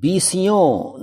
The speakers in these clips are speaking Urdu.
20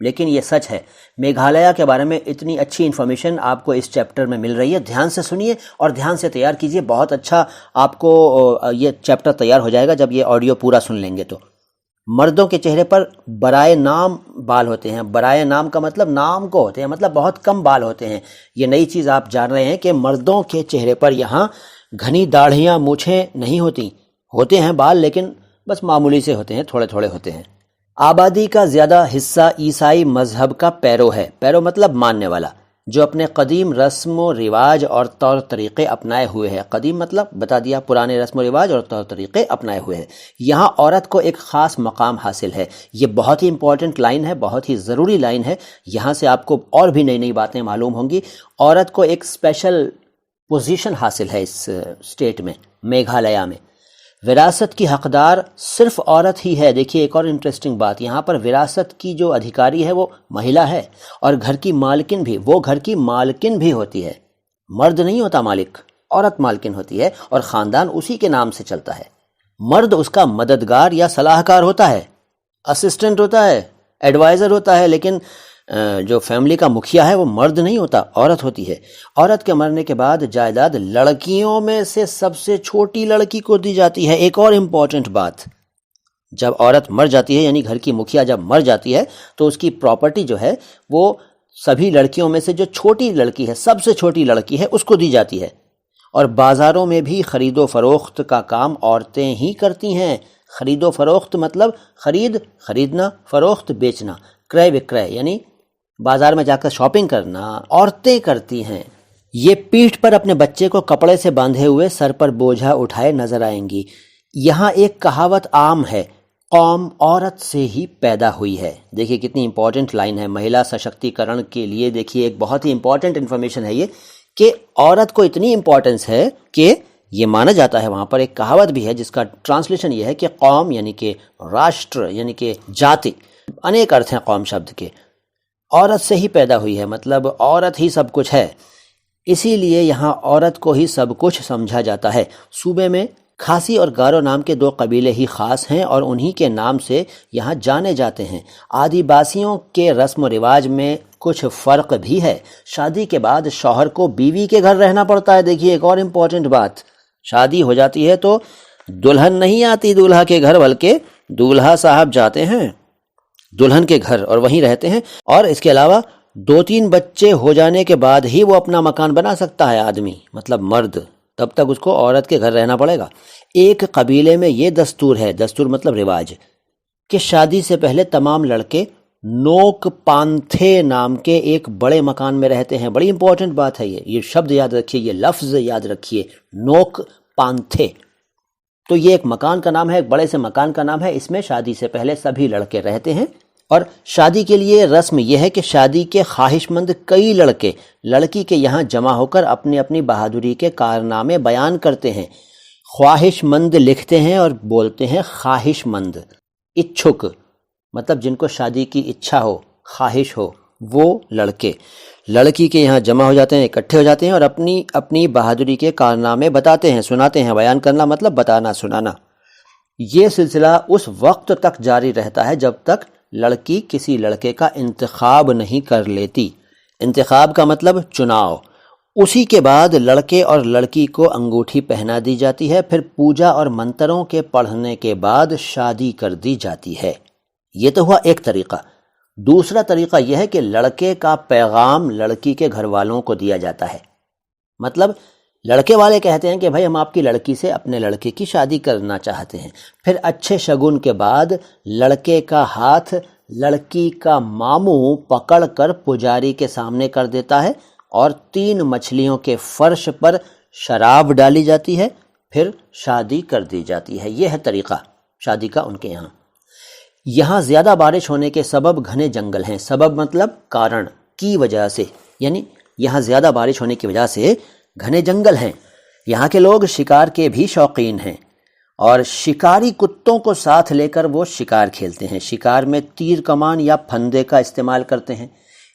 لیکن یہ سچ ہے، میگھالیہ کے بارے میں اتنی اچھی انفارمیشن آپ کو اس چیپٹر میں مل رہی ہے. دھیان سے سنیے اور دھیان سے تیار کیجئے. بہت اچھا آپ کو یہ چیپٹر تیار ہو جائے گا جب یہ آڈیو پورا سن لیں گے. تو مردوں کے چہرے پر برائے نام بال ہوتے ہیں. برائے نام کا مطلب نام کو ہوتے ہیں، مطلب بہت کم بال ہوتے ہیں. یہ نئی چیز آپ جان رہے ہیں کہ مردوں کے چہرے پر یہاں گھنی داڑھیاں مونچھیں نہیں ہوتی. ہوتے ہیں بال لیکن بس معمولی سے ہوتے ہیں، تھوڑے تھوڑے ہوتے ہیں. آبادی کا زیادہ حصہ عیسائی مذہب کا پیرو ہے. پیرو مطلب ماننے والا، جو اپنے قدیم رسم و رواج اور طور طریقے اپنائے ہوئے ہے. قدیم مطلب بتا دیا، پرانے رسم و رواج اور طور طریقے اپنائے ہوئے ہیں. یہاں عورت کو ایک خاص مقام حاصل ہے. یہ بہت ہی امپورٹنٹ لائن ہے، بہت ہی ضروری لائن ہے. یہاں سے آپ کو اور بھی نئی نئی باتیں معلوم ہوں گی. عورت کو ایک اسپیشل پوزیشن حاصل ہے اس اسٹیٹ میں، میگھالیہ میں. وراثت کی حقدار صرف عورت ہی ہے. دیکھیے ایک اور انٹرسٹنگ بات، یہاں پر وراثت کی جو ادھیکاری ہے وہ مہیلا ہے، اور گھر کی مالکن بھی، وہ گھر کی مالکن بھی ہوتی ہے. مرد نہیں ہوتا مالک، عورت مالکن ہوتی ہے، اور خاندان اسی کے نام سے چلتا ہے. مرد اس کا مددگار یا صلاح کار ہوتا ہے، اسسٹنٹ ہوتا ہے، ایڈوائزر ہوتا ہے. لیکن جو فیملی کا مکھیا ہے وہ مرد نہیں ہوتا، عورت ہوتی ہے. عورت کے مرنے کے بعد جائیداد لڑکیوں میں سے سب سے چھوٹی لڑکی کو دی جاتی ہے. ایک اور امپورٹنٹ بات، جب عورت مر جاتی ہے یعنی گھر کی مکھیا جب مر جاتی ہے تو اس کی پراپرٹی جو ہے وہ سبھی لڑکیوں میں سے جو چھوٹی لڑکی ہے، سب سے چھوٹی لڑکی ہے، اس کو دی جاتی ہے. اور بازاروں میں بھی خرید و فروخت کا کام عورتیں ہی کرتی ہیں. خرید و فروخت مطلب خریدنا، فروخت بیچنا، کرے وکرے یعنی بازار میں جا کر شاپنگ کرنا عورتیں کرتی ہیں. یہ پیٹھ پر اپنے بچے کو کپڑے سے باندھے ہوئے سر پر بوجھا اٹھائے نظر آئیں گی. یہاں ایک کہاوت عام ہے، قوم عورت سے ہی پیدا ہوئی ہے. دیکھیے کتنی امپورٹنٹ لائن ہے مہیلا سشکتی کرن کے لیے. دیکھیے ایک بہت ہی امپورٹنٹ انفارمیشن ہے یہ، کہ عورت کو اتنی امپورٹنس ہے کہ یہ مانا جاتا ہے. وہاں پر ایک کہاوت بھی ہے جس کا ٹرانسلیشن یہ ہے کہ قوم یعنی کہ راشٹر یعنی کہ جاتی، انیک ارتھ ہیں قوم شبد کے، عورت سے ہی پیدا ہوئی ہے، مطلب عورت ہی سب کچھ ہے. اسی لیے یہاں عورت کو ہی سب کچھ سمجھا جاتا ہے. صوبے میں کھاسی اور گارو نام کے 2 قبیلے ہی خاص ہیں اور انہی کے نام سے یہاں جانے جاتے ہیں. آدی باسیوں کے رسم و رواج میں کچھ فرق بھی ہے. شادی کے بعد شوہر کو بیوی کے گھر رہنا پڑتا ہے. دیکھیے ایک اور امپورٹنٹ بات، شادی ہو جاتی ہے تو دلہن نہیں آتی دولہا کے گھر، بلکہ دولہا صاحب جاتے ہیں دلہن کے گھر اور وہیں رہتے ہیں. اور اس کے علاوہ 2-3 بچے ہو جانے کے بعد ہی وہ اپنا مکان بنا سکتا ہے آدمی، مطلب مرد. تب تک اس کو عورت کے گھر رہنا پڑے گا. ایک قبیلے میں یہ دستور ہے، دستور مطلب رواج، کہ شادی سے پہلے تمام لڑکے نوک پانتھے نام کے ایک بڑے مکان میں رہتے ہیں. بڑی امپورٹنٹ بات ہے یہ شبد یاد رکھیے، یہ لفظ یاد رکھیے، نوک پانتھے. تو یہ ایک مکان کا نام ہے، ایک بڑے سے مکان کا نام ہے. اس میں شادی سے پہلے سبھی لڑکے رہتے ہیں. اور شادی کے لیے رسم یہ ہے کہ شادی کے خواہش مند کئی لڑکے لڑکی کے یہاں جمع ہو کر اپنی اپنی بہادری کے کارنامے بیان کرتے ہیں. خواہش مند لکھتے ہیں اور بولتے ہیں خواہش مند. اچھک مطلب جن کو شادی کی اچھا ہو، خواہش ہو، وہ لڑکے لڑکی کے یہاں جمع ہو جاتے ہیں، اکٹھے ہو جاتے ہیں اور اپنی اپنی بہادری کے کارنامے بتاتے ہیں، سناتے ہیں. بیان کرنا مطلب بتانا، سنانا. یہ سلسلہ اس وقت تک جاری رہتا ہے جب تک لڑکی کسی لڑکے کا انتخاب نہیں کر لیتی. انتخاب کا مطلب چناؤ. اسی کے بعد لڑکے اور لڑکی کو انگوٹھی پہنا دی جاتی ہے. پھر پوجا اور منتروں کے پڑھنے کے بعد شادی کر دی جاتی ہے. یہ تو ہوا ایک طریقہ. دوسرا طریقہ یہ ہے کہ لڑکے کا پیغام لڑکی کے گھر والوں کو دیا جاتا ہے. مطلب لڑکے والے کہتے ہیں کہ بھائی ہم آپ کی لڑکی سے اپنے لڑکے کی شادی کرنا چاہتے ہیں. پھر اچھے شگن کے بعد لڑکے کا ہاتھ لڑکی کا ماموں پکڑ کر پجاری کے سامنے کر دیتا ہے اور 3 مچھلیوں کے فرش پر شراب ڈالی جاتی ہے. پھر شادی کر دی جاتی ہے. یہ ہے طریقہ شادی کا ان کے یہاں. یہاں زیادہ بارش ہونے کے سبب گھنے جنگل ہیں. سبب مطلب کارن، کی وجہ سے، یعنی یہاں زیادہ بارش ہونے کی وجہ سے گھنے جنگل ہیں. یہاں کے لوگ شکار کے بھی شوقین ہیں اور شکاری کتوں کو ساتھ لے کر وہ شکار کھیلتے ہیں. شکار میں تیر کمان یا پھندے کا استعمال کرتے ہیں.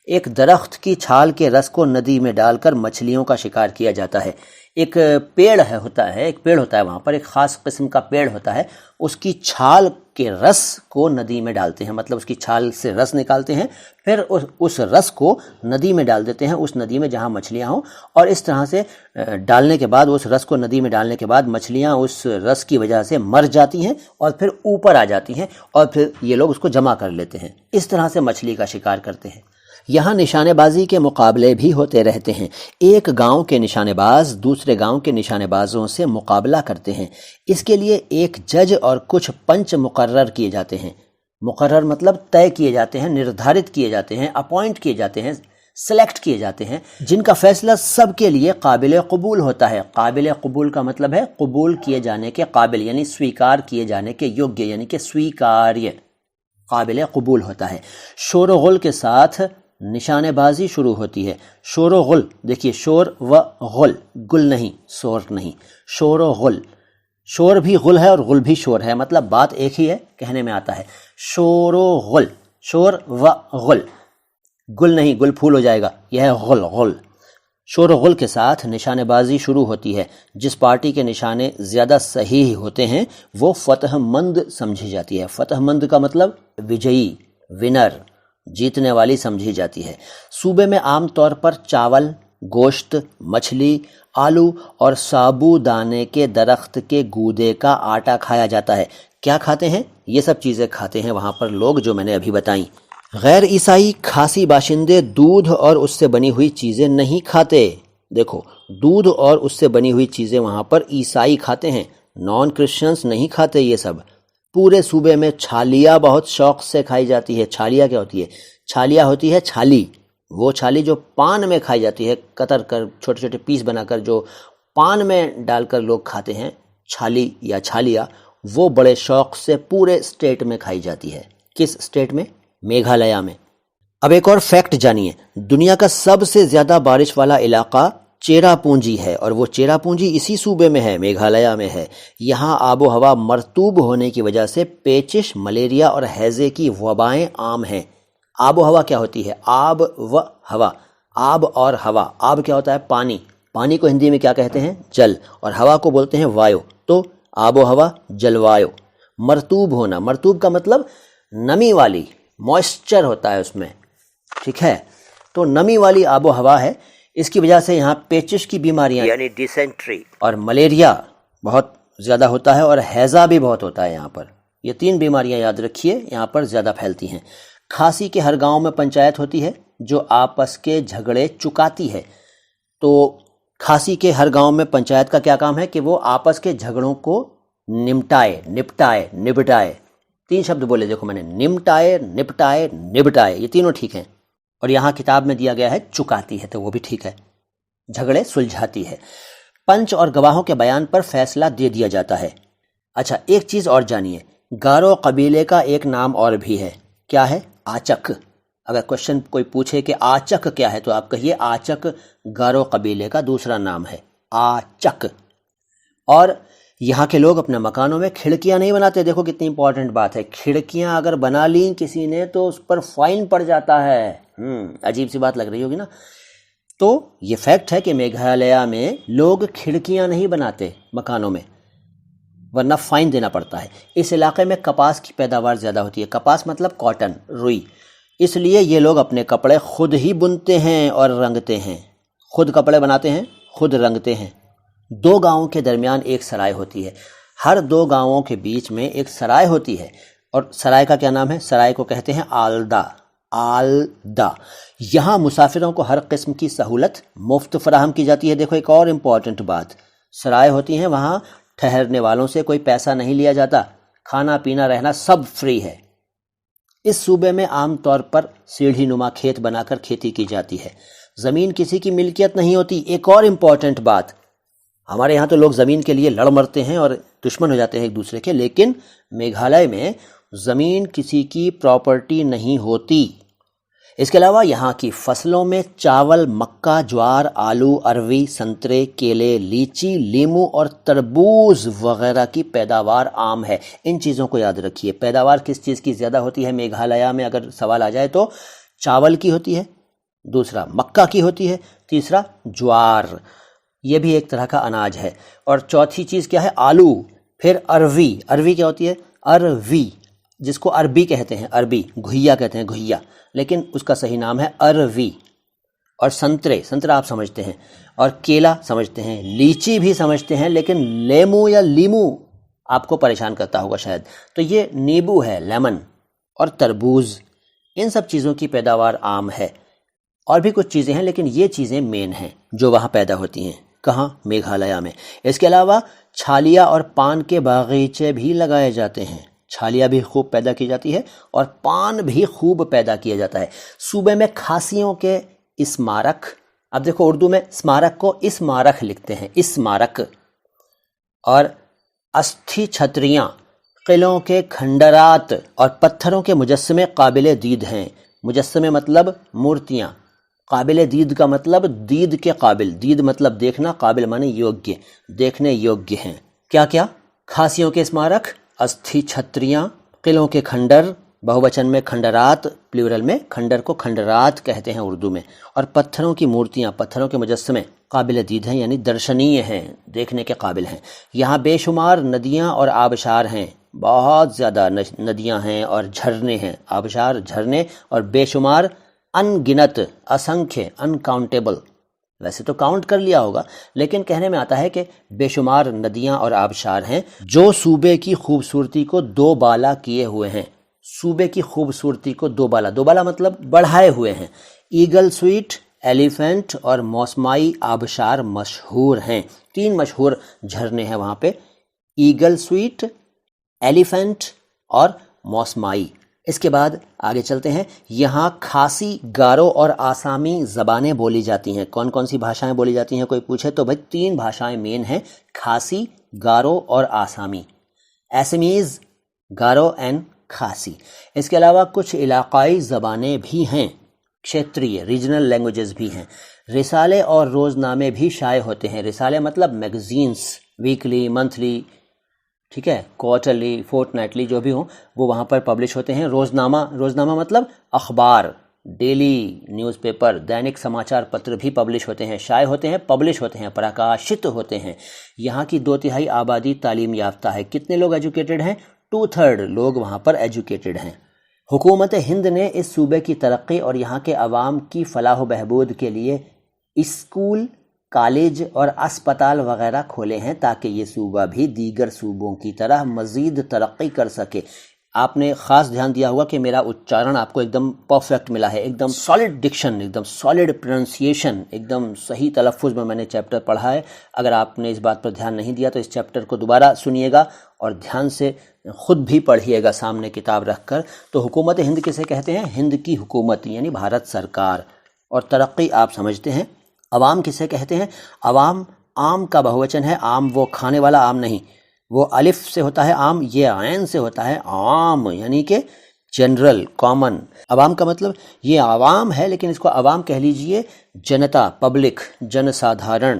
ایک درخت کی چھال کے رس کو ندی میں ڈال کر مچھلیوں کا شکار کیا جاتا ہے۔ ایک پیڑ ہوتا ہے وہاں پر، ایک خاص قسم کا پیڑ ہوتا ہے، اس کی چھال کے رس کو ندی میں ڈالتے ہیں، مطلب اس کی چھال سے رس نکالتے ہیں، پھر اس رس کو ندی میں ڈال دیتے ہیں، اس ندی میں جہاں مچھلیاں ہوں، اور اس طرح سے ڈالنے کے بعد، اس رس کو ندی میں ڈالنے کے بعد مچھلیاں اس رس کی وجہ سے مر جاتی ہیں اور پھر اوپر آ جاتی ہیں، اور پھر یہ لوگ اس کو جمع کر لیتے ہیں۔ اس طرح سے مچھلی کا شکار کرتے ہیں۔ یہاں نشانے بازی کے مقابلے بھی ہوتے رہتے ہیں۔ ایک گاؤں کے نشانے باز دوسرے گاؤں کے نشانے بازوں سے مقابلہ کرتے ہیں۔ اس کے لیے ایک جج اور کچھ پنچ مقرر کیے جاتے ہیں۔ مقرر مطلب طے کیے جاتے ہیں، نردھارت کیے جاتے ہیں، اپوائنٹ کیے جاتے ہیں، سلیکٹ کیے جاتے ہیں، جن کا فیصلہ سب کے لیے قابل قبول ہوتا ہے۔ قابل قبول کا مطلب ہے قبول کیے جانے کے قابل، یعنی سویکار کیے جانے کے یوگیہ، یعنی کہ سویکاریہ، قابل قبول ہوتا ہے۔ شور و غل کے ساتھ نشانے بازی شروع ہوتی ہے۔ شور و غل، دیکھیے شور و غل، گل نہیں، شور نہیں، شور و غل، شور بھی غل ہے اور غل بھی شور ہے، مطلب بات ایک ہی ہے، کہنے میں آتا ہے۔ شور و غل، شور و غل، گل نہیں، گل پھول ہو جائے گا، یہ ہے غل، غل۔ شور و غل کے ساتھ نشانے بازی شروع ہوتی ہے۔ جس پارٹی کے نشانے زیادہ صحیح ہوتے ہیں وہ فتح مند سمجھی جاتی ہے۔ فتح مند کا مطلب وجئی، ونر، جیتنے والی سمجھی جاتی ہے۔ صوبے میں عام طور پر چاول، گوشت، مچھلی، آلو اور سابو دانے کے درخت کے گودے کا آٹا کھایا جاتا ہے۔ کیا کھاتے ہیں؟ یہ سب چیزیں کھاتے ہیں وہاں پر لوگ جو میں نے ابھی بتائیں۔ غیر عیسائی کھاسی باشندے دودھ اور اس سے بنی ہوئی چیزیں نہیں کھاتے۔ دیکھو، دودھ اور اس سے بنی ہوئی چیزیں وہاں پر عیسائی کھاتے ہیں، نان کرسچنز نہیں کھاتے یہ سب۔ پورے صوبے میں چھالیا بہت شوق سے کھائی جاتی ہے۔ چھالیا کیا ہوتی ہے؟ چھالیا ہوتی ہے چھالی، وہ چھالی جو پان میں کھائی جاتی ہے، قطر کر چھوٹے چھوٹے پیس بنا کر جو پان میں ڈال کر لوگ کھاتے ہیں، چھالی یا چھالیا، وہ بڑے شوق سے پورے اسٹیٹ میں کھائی جاتی ہے۔ کس اسٹیٹ میں؟ میگھالیہ میں۔ اب ایک اور فیکٹ جانیے، دنیا کا سب سے زیادہ بارش والا علاقہ چیرا پونجی ہے، اور وہ چیرا پونجی اسی صوبے میں ہے، میگھالیہ میں ہے۔ یہاں آب و ہوا مرطوب ہونے کی وجہ سے پیچش، ملیریا اور ہیضے کی وبائیں عام ہیں۔ آب و ہوا کیا ہوتی ہے؟ آب و ہوا، آب اور ہوا۔ آب کیا ہوتا ہے؟ پانی، پانی کو ہندی میں کیا کہتے ہیں؟ جل، اور ہوا کو بولتے ہیں وایو۔ تو آب و ہوا، جلوایو۔ مرطوب ہونا، مرطوب کا مطلب نمی والی، موئسچر ہوتا ہے اس میں، ٹھیک ہے؟ تو نمی والی آب و ہوا ہے، اس کی وجہ سے یہاں پیچش کی بیماریاں یعنی ڈیسینٹری اور ملیریا بہت زیادہ ہوتا ہے، اور ہیضہ بھی بہت ہوتا ہے یہاں پر۔ یہ تین بیماریاں یاد رکھیے یہاں پر زیادہ پھیلتی ہیں۔ کھاسی کے ہر گاؤں میں پنچایت ہوتی ہے جو آپس کے جھگڑے چکاتی ہے۔ تو کھاسی کے ہر گاؤں میں پنچایت کا کیا کام ہے کہ وہ آپس کے جھگڑوں کو نپٹائے۔ تین شبد بولے، دیکھو میں نے، نمٹائے، نپٹائے، نبٹائے، یہ تینوں ٹھیک ہیں، اور یہاں کتاب میں دیا گیا ہے چکاتی ہے، تو وہ بھی ٹھیک ہے، جھگڑے سلجھاتی ہے۔ پنچ اور گواہوں کے بیان پر فیصلہ دے دیا جاتا ہے۔ اچھا، ایک چیز اور جانیے، گارو قبیلے کا ایک نام اور بھی ہے، کیا ہے؟ آچک۔ اگر کوشچن کوئی پوچھے کہ آچک کیا ہے تو آپ کہیے آچک گارو قبیلے کا دوسرا نام ہے، آچک۔ اور یہاں کے لوگ اپنے مکانوں میں کھڑکیاں نہیں بناتے، دیکھو کتنی امپورٹنٹ بات ہے، کھڑکیاں اگر بنا لیں کسی نے تو اس پر فائن پڑ جاتا ہے۔ عجیب سی بات لگ رہی ہوگی نا؟ تو یہ فیکٹ ہے کہ میگھالیہ میں لوگ کھڑکیاں نہیں بناتے مکانوں میں، ورنہ فائن دینا پڑتا ہے۔ اس علاقے میں کپاس کی پیداوار زیادہ ہوتی ہے۔ کپاس مطلب کاٹن، روئی، اس لیے یہ لوگ اپنے کپڑے خود ہی بنتے ہیں اور رنگتے ہیں، خود کپڑے بناتے ہیں، خود رنگتے ہیں۔ دو گاؤں کے درمیان ایک سرائے ہوتی ہے، ہر دو گاؤں کے بیچ میں ایک سرائے ہوتی ہے، اور سرائے کا کیا نام ہے؟ سرائے کو کہتے ہیں آلدہ، آلدہ۔ یہاں مسافروں کو ہر قسم کی سہولت مفت فراہم کی جاتی ہے۔ دیکھو ایک اور امپورٹنٹ بات، سرائے ہوتی ہیں وہاں ٹھہرنے والوں سے کوئی پیسہ نہیں لیا جاتا، کھانا پینا رہنا سب فری ہے۔ اس صوبے میں عام طور پر سیڑھی نما کھیت بنا کر کھیتی کی جاتی ہے، زمین کسی کی ملکیت نہیں ہوتی۔ ایک اور امپورٹنٹ بات، ہمارے یہاں تو لوگ زمین کے لیے لڑ مرتے ہیں اور دشمن ہو جاتے ہیں ایک دوسرے کے، لیکن میگھالیہ میں زمین کسی کی پراپرٹی نہیں ہوتی۔ اس کے علاوہ یہاں کی فصلوں میں چاول، مکہ، جوار، آلو، اروی، سنترے، کیلے، لیچی، لیمو اور تربوز وغیرہ کی پیداوار عام ہے۔ ان چیزوں کو یاد رکھیے۔ پیداوار کس چیز کی زیادہ ہوتی ہے میگھالیہ میں؟ اگر سوال آ جائے تو چاول کی ہوتی ہے، دوسرا مکہ کی ہوتی ہے، تیسرا جوار، یہ بھی ایک طرح کا اناج ہے، اور چوتھی چیز کیا ہے؟ آلو۔ پھر اروی، اروی کیا ہوتی ہے؟ اروی، جس کو عربی کہتے ہیں، عربی گھیا کہتے ہیں، گھیا، لیکن اس کا صحیح نام ہے اروی۔ اور سنترے، سنترا آپ سمجھتے ہیں، اور کیلا سمجھتے ہیں، لیچی بھی سمجھتے ہیں، لیکن لیمو یا لیمو آپ کو پریشان کرتا ہوگا شاید، تو یہ نیبو ہے، لیمن، اور تربوز۔ ان سب چیزوں کی پیداوار عام ہے، اور بھی کچھ چیزیں ہیں لیکن یہ چیزیں مین ہیں جو وہاں پیدا ہوتی ہیں۔ کہاں؟ میگھالیہ میں۔ اس کے علاوہ چھالیا اور پان کے باغیچے بھی لگائے جاتے ہیں، چھالیا بھی خوب پیدا کی جاتی ہے اور پان بھی خوب پیدا کیا جاتا ہے۔ صوبے میں کھاسیوں کے اسمارک، اب دیکھو اردو میں اسمارک کو اسمارک لکھتے ہیں، اسمارک، اور استھی چھتریاں، قلعوں کے کھنڈرات اور پتھروں کے مجسمے قابل دید ہیں۔ مجسمے مطلب مورتیاں، قابل دید کا مطلب دید کے قابل، دید مطلب دیکھنا، قابل معنی یوگیہ، دیکھنے یوگیہ ہیں۔ کیا کیا؟ کھاسیوں کے اسمارک، استھی چھتریاں، قلعوں کے کھنڈر، بہووچن میں کھنڈرات، پلیورل میں کھنڈر کو کھنڈرات کہتے ہیں اردو میں، اور پتھروں کی مورتیاں، پتھروں کے مجسمے قابل دید ہیں، یعنی درشنیہ ہیں، دیکھنے کے قابل ہیں۔ یہاں بے شمار ندیاں اور آبشار ہیں، بہت زیادہ ندیاں ہیں اور جھرنے ہیں، آبشار، جھرنے، اور بے شمار، ان گنت، اسنکھیہ، انکاؤنٹیبل، ویسے تو کاؤنٹ کر لیا ہوگا لیکن کہنے میں آتا ہے کہ بے شمار ندیاں اور آبشار ہیں جو صوبے کی خوبصورتی کو دو بالا کیے ہوئے ہیں۔ صوبے کی خوبصورتی کو دو بالا مطلب بڑھائے ہوئے ہیں۔ ایگل سویٹ، ایلیفینٹ اور موسمائی آبشار مشہور ہیں۔ 3 مشہور جھرنے ہیں وہاں پہ، ایگل سویٹ، ایلیفینٹ اور موسمائی۔ اس کے بعد آگے چلتے ہیں۔ یہاں کھاسی، گارو اور آسامی زبانیں بولی جاتی ہیں۔ کون کون سی بھاشائیں بولی جاتی ہیں کوئی پوچھے تو بھائی 3 بھاشائیں مین ہیں، کھاسی، گارو اور آسامی، ایسمیز، گارو اینڈ کھاسی۔ اس کے علاوہ کچھ علاقائی زبانیں بھی ہیں، کھیتریہ، ریجنل لینگویجز بھی ہیں۔ رسالے اور روزنامے بھی شائع ہوتے ہیں۔ رسالے مطلب میگزینس، ویکلی، منتھلی، ٹھیک ہے، کوارٹرلی، فورٹ نائٹلی، جو بھی ہوں وہ وہاں پر پبلش ہوتے ہیں۔ روزنامہ مطلب اخبار، ڈیلی نیوز پیپر، دینک سماچار پتر بھی پبلش ہوتے ہیں، شائع ہوتے ہیں، پبلش ہوتے ہیں، پرکاشت ہوتے ہیں۔ یہاں کی 2/3 آبادی تعلیم یافتہ ہے۔ کتنے لوگ ایجوکیٹڈ ہیں؟ 2/3 لوگ وہاں پر ایجوکیٹڈ ہیں۔ حکومت ہند نے اس صوبے کی ترقی اور یہاں کے عوام کی فلاح و بہبود کے لیے اسکول، کالج اور اسپتال وغیرہ کھولے ہیں تاکہ یہ صوبہ بھی دیگر صوبوں کی طرح مزید ترقی کر سکے۔ آپ نے خاص دھیان دیا ہوگا کہ میرا اچارن آپ کو ایک دم پرفیکٹ ملا ہے، ایک دم سالڈ ڈکشن، ایک دم سالڈ پروننسیشن، ایک دم صحیح تلفظ میں نے چیپٹر پڑھا ہے۔ اگر آپ نے اس بات پر دھیان نہیں دیا تو اس چیپٹر کو دوبارہ سنیے گا اور دھیان سے خود بھی پڑھیے گا سامنے کتاب رکھ کر۔ تو حکومت ہند کسے کہتے ہیں؟ ہند کی حکومت یعنی بھارت سرکار۔ اور ترقی آپ سمجھتے ہیں۔ عوام کسے کہتے ہیں؟ عوام، عام کا بہووچن ہے، عام وہ کھانے والا عام نہیں، وہ الف سے ہوتا ہے عام، یہ عین سے ہوتا ہے عام، یعنی کہ جنرل، کامن۔ عوام کا مطلب یہ عوام ہے لیکن اس کو عوام کہہ لیجئے، جنتا، پبلک، جن سادھارن۔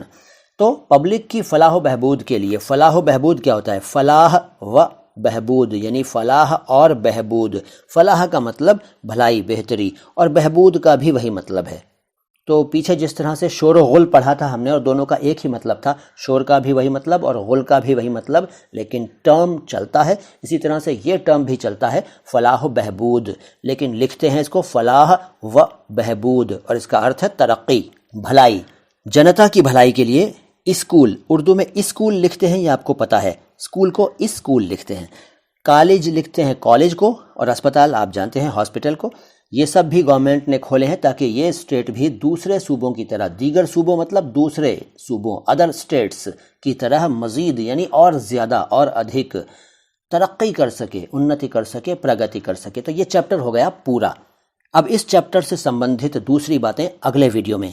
تو پبلک کی فلاح و بہبود کے لیے، فلاح و بہبود کیا ہوتا ہے؟ فلاح و بہبود یعنی فلاح اور بہبود۔ فلاح کا مطلب بھلائی، بہتری، اور بہبود کا بھی وہی مطلب ہے۔ تو پیچھے جس طرح سے شور و غل پڑھا تھا ہم نے اور دونوں کا ایک ہی مطلب تھا، شور کا بھی وہی مطلب اور غل کا بھی وہی مطلب، لیکن ٹرم چلتا ہے، اسی طرح سے یہ ٹرم بھی چلتا ہے، فلاح و بہبود، لیکن لکھتے ہیں اس کو فلاح و بہبود، اور اس کا ارتھ ہے ترقی، بھلائی، جنتا کی بھلائی کے لیے۔ اسکول، اردو میں اسکول لکھتے ہیں، یہ آپ کو پتہ ہے، اسکول کو اسکول لکھتے ہیں، کالج لکھتے ہیں کالج کو، اور اسپتال آپ جانتے ہیں ہاسپٹل کو۔ یہ سب بھی گورنمنٹ نے کھولے ہیں تاکہ یہ اسٹیٹ بھی دوسرے صوبوں کی طرح، دیگر صوبوں مطلب دوسرے صوبوں، ادر اسٹیٹس کی طرح مزید یعنی اور زیادہ اور ادھک ترقی کر سکے، انتی کر سکے، پرگتی کر سکے۔ تو یہ چیپٹر ہو گیا پورا۔ اب اس چیپٹر سے سمبندھت دوسری باتیں اگلے ویڈیو میں